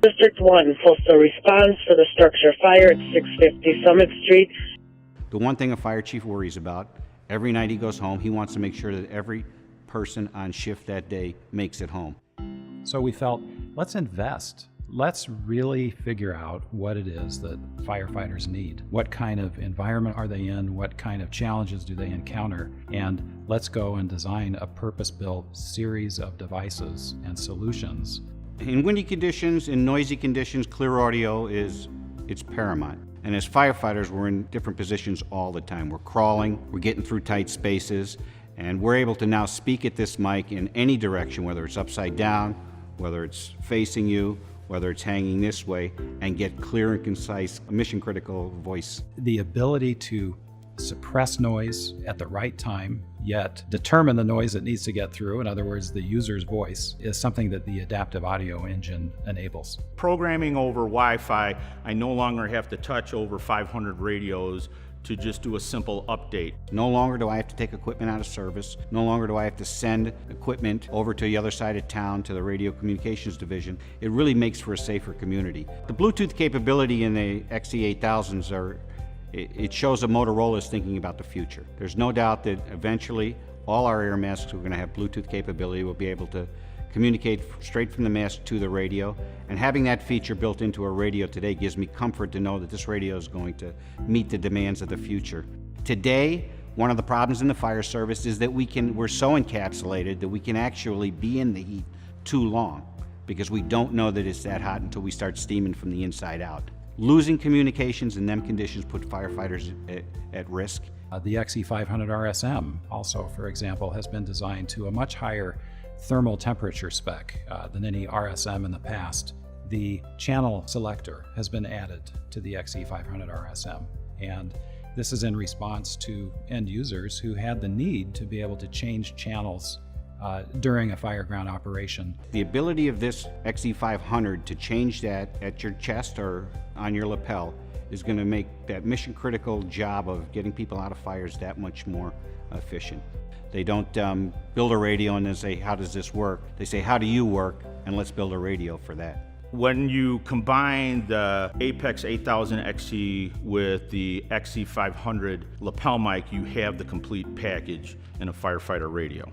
District 1, postal response for the structure fire at 650 Summit Street. The one thing a fire chief worries about, every night he goes home, he wants to make sure that every person on shift that day makes it home. So we felt, let's invest. Let's really figure out what it is that firefighters need. What kind of environment are they in? What kind of challenges do they encounter? And let's go and design a purpose-built series of devices and solutions. In windy conditions, in noisy conditions, clear audio it's paramount. And as firefighters, we're in different positions all the time. We're crawling, we're getting through tight spaces, and we're able to now speak at this mic in any direction, whether it's upside down, whether it's facing you, whether it's hanging this way, and get clear and concise, mission-critical voice. The ability to suppress noise at the right time, yet determine the noise that needs to get through, in other words, the user's voice, is something that the adaptive audio engine enables. Programming over Wi-Fi, I no longer have to touch over 500 radios to just do a simple update. No longer do I have to take equipment out of service. No longer do I have to send equipment over to the other side of town to the radio communications division. It really makes for a safer community. The Bluetooth capability in the XE500s it shows that Motorola is thinking about the future. There's no doubt that eventually all our air masks are going to have Bluetooth capability. We'll be able to communicate straight from the mask to the radio, and having that feature built into a radio today gives me comfort to know that this radio is going to meet the demands of the future. Today, one of the problems in the fire service is that we're so encapsulated that we can actually be in the heat too long because we don't know that it's that hot until we start steaming from the inside out. Losing communications in them conditions put firefighters at risk. The XE500 RSM also, for example, has been designed to a much higher thermal temperature spec than any RSM in the past. The channel selector has been added to the XE500 RSM, and this is in response to end users who had the need to be able to change channels during a fireground operation. The ability of this XE500 to change that at your chest or on your lapel is going to make that mission-critical job of getting people out of fires that much more efficient. They don't build a radio and then say, how does this work? They say, how do you work? And let's build a radio for that. When you combine the APX 8000XE with the XE500 lapel mic, you have the complete package in a firefighter radio.